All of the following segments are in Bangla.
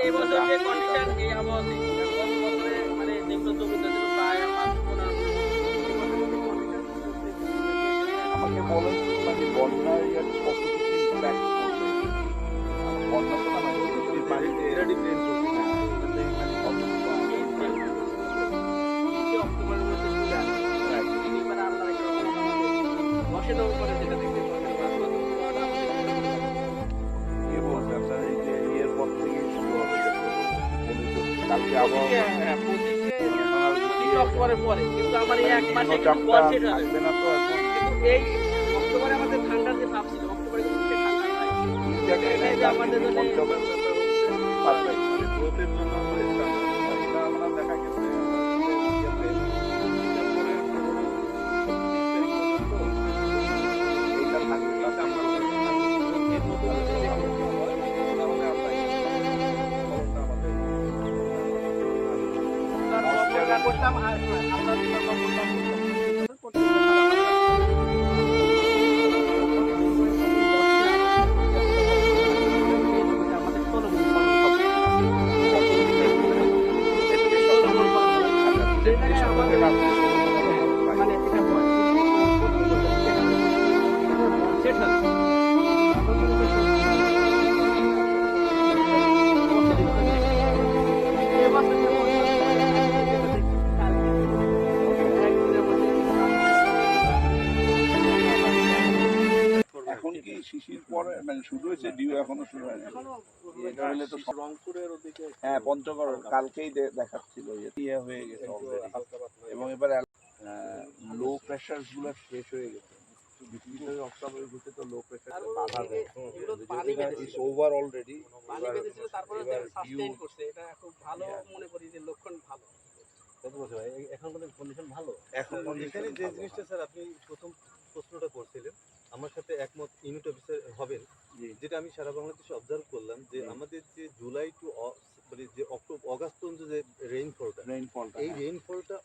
এই বছর যে কন্ডিশন এই আবহাওয়াতে গত বছরে মানে যেগুলো জমিতে ছিল প্রায় মাত্র 15 আমাকে বলেন মানে বন্যার ইয়ার কতটুকু ইম্প্যাক্ট করবে বন্যা তো না বাড়িতে এটা ডিপেন্ড করবে মানে কতটুকু অক্টোবরের মধ্যে চলে আসে মানে আল্লাহ একটা দশের উপরে যেটা দেখতে পাবেন কে বলছে আপনার এই যে ইয়ের পর থেকে শুরু হবে কালকে আবহাওয়া অক্টোবরের পরে কিন্তু আমার এই এক মাসে চাপটা থাকবে না তো এখন কিন্তু এই অক্টোবরে আমাদের ঠান্ডার যে ভাব ছিল অক্টোবরে কিন্তু সে ঠান্ডা নাই এটাই যে আমাদের জন্য গ্রোথের জন্য আমরা দেখা গেছে করতাম আর আমরা যেটা করতাম এখন কি শিশির পরে মানে শুরু হয়েছে ডিউ এখনো শুরু হয়নি এটা হলে তো রংপুরের ওদিকে হ্যাঁ পঞ্চগড় কালকেই দেখাচ্ছিল ইয়ে হয়ে গেছে already। এবং এবার লো প্রেশার গুলো শেষ হয়ে গেছে অক্টোবরের ভিতরে তো লো প্রেশার বাধা দেয় ইটস ওভার অলরেডি পানি বেঁধেছিল তারপরে সাস্টেইন করছে এটা খুব ভালো মনে করি যে লক্ষণ ভালো কত বছর ভাই এখন আমাদের কন্ডিশন ভালো এখন এখানে যে জিনিসটা স্যার আপনি প্রথম প্রশ্নটা করছিলেন আমার সাথে একমত ইউনিট অফিসার হবেন যেটা আমি সারা বাংলাদেশে অবজার্ভ করলাম যে আমাদের যে জুলাই টু মানে যে অগাস্ট পর্যন্ত যে রেইনফলটা এই রেইনফলটা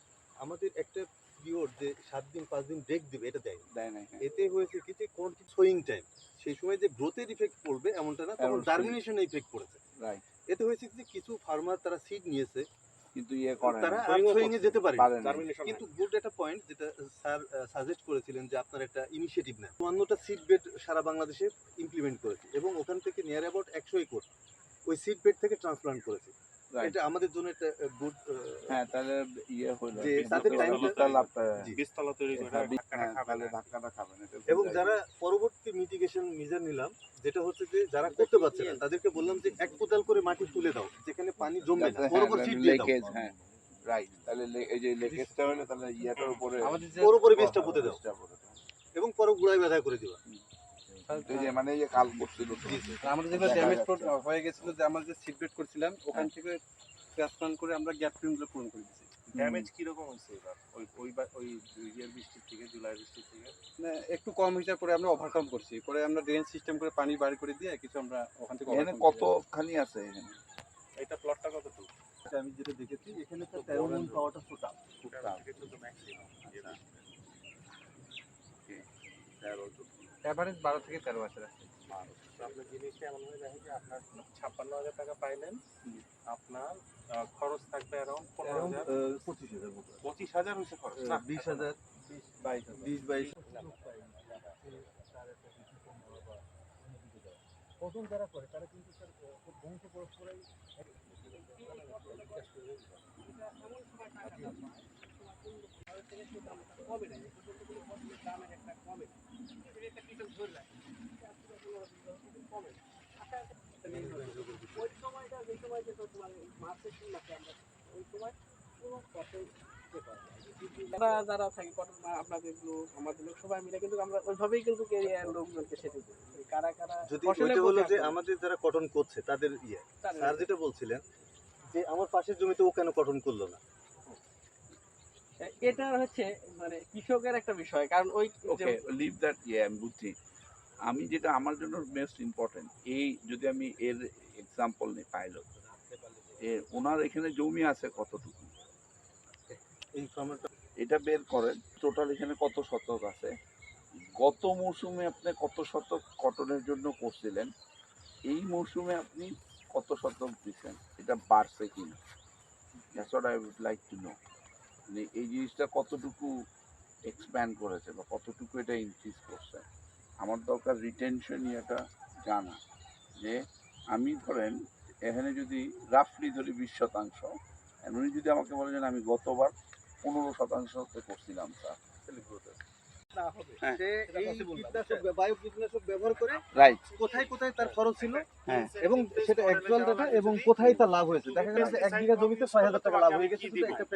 আমাদের একটা পিরিয়ড যে 7 দিন 5 দিন ব্রেক দিবে এটা দেয় না এতে হয়েছে কি যে কোন সোয়িং টাইম সেই সময় যে গ্রোথের ইফেক্ট পড়বে এমনটা না তখন জার্মিনেশন ইফেক্ট পড়েছে রাইট এতে হয়েছে কি যে কিছু ফার্মার তারা সিড নিয়েছে কিন্তু ইয়ে করে তারা সোয়িং এ যেতে পারে কিন্তু গুড একটা পয়েন্ট যেটা স্যার সাজেস্ট করেছিলেন যে আপনার একটা ইনিশিয়েটিভ নেন 52টা সিড বেড সারা বাংলাদেশে ইমপ্লিমেন্ট করেছে এবং ওখান থেকে নিয়ার অ্যাবাউট 100 একর ওই সিড বেড থেকে ট্রান্সপ্লান্ট করেছে এটা আমাদের জন্য একটা গুড হ্যাঁ তাহলে ইয়ে হলো যে তাদের টাইমটা লাভটা বীজতলা তৈরি করে তাহলে ধাক্কাটা খাবেন এবং যারা পরবর্তী মিটিগেশন মেজার নিলাম যেটা হচ্ছে যে যারা করতে পারছে না তাদেরকে বললাম যে এক কোদাল করে মাটি তুলে দাও যেখানে পানি জমবে না বরাবর সিড দিয়ে দাও হ্যাঁ রাইট তাহলে এই যে লেকেজটা হলো তাহলে ইয়াটার উপরে পুরোপুরি বীজটা পুঁতে দাও এবং পরে গুড়ায় ব্যথা করে দিবা এই যে মানে এই যে কাল করছিল আমাদের যেগুলো ড্যামেজ হয়ে গেছিল যে আমরা যে সিটবেট করছিলাম ওখান থেকে ট্রান্সপ্লান্ট করে আমরা গ্যাপ ফিল্মগুলো পূরণ করে দিয়েছি ড্যামেজ কি রকম হয়েছে এবার ওই ইয়ার বৃষ্টির থেকে জুলাই বৃষ্টির থেকে মানে একটু কম হিসাব করে আমরা ওভারকাম করছি পরে আমরা ড্রেন সিস্টেম করে পানি বার করে দিয়ে কিছু আমরা ওখান থেকে এখানে কতখানি আছে এখানে এটা প্লটটা কতটুকু আমি যেটা দেখেছি এখানে তো 13 মণ পাওয়াটা টোটাল তো ম্যাক্সিমাম এভারেজ 12 থেকে 13 আছে আপনার জিনিসটা এমন হয়ে যায় যে আপনার 56,000 টাকা পাইলেন আপনার খরচ থাকবে অ্যারাউন্ড 25,000 হয়েছে খরচ না 20,000 20-22 প্রথম যারা করে তারা কিন্তু স্যার বংশ পরস্পরাই কমে না দামের একটা কমে একটা কৃষক ধরে রাখে কমে ওই সময়টা যে সময় যে তোমার মার্চের 3 মাসে আমরা ওই সময় পুরো কটন যারা থাকি কটন আপনাদের লোক আমাদের লোক সবাই মিলে কিন্তু আমরা ওইভাবেই কিন্তু লোকজনকে সেটে দিই কারা কারা যদি ওইটা হলো যে আমাদের যারা কটন করছে তাদের স্যার যেটা বলছিলেন যে আমার পাশের জমিতে ও কেন কটন করলো না এটা হচ্ছে মানে কৃষকের একটা বিষয় কারণ ওই ওকে লিভ দ্যাট আমি বুঝছি আমি যেটা আমার জন্য মোস্ট ইম্পর্টেন্ট এই যদি আমি এর এক্সাম্পল নিই পাইলট ওনার এখানে জমি আছে কতটুকু এটা বের করেন টোটাল এখানে কত শতক আছে গত মৌসুমে আপনি কত শতক কটনের জন্য করছিলেন এই মৌসুমে আপনি কত শতক দিচ্ছেন, এটা বাড়ছে কিনা, that's what I would like to know. মানে এই জিনিসটা কতটুকু এক্সপ্যান্ড করেছে বা কতটুকু এটা ইনক্রিজ করছে। আমার দরকার রিটেনশন এটা জানা, যে আমি ধরেন এখানে যদি রাফলি ধরি 20%, উনি যদি আমাকে বলেন আমি গতবার 15% করছিলাম স্যার, তাহলে growth আছে। না হবে হ্যাঁ। সে এই কীটনাশক বায়ু কীটনাশক ব্যবহার করে রাইট, কোথায় কোথায় তার খরচ ছিল হ্যাঁ, এবং সেটা অ্যাকচুয়াল ডাটা এবং কোথায় তার লাভ হয়েছে। দেখা গেল যে 1 বিঘা জমিতে 6,000 টাকা লাভ হয়ে গেছে শুধু একটা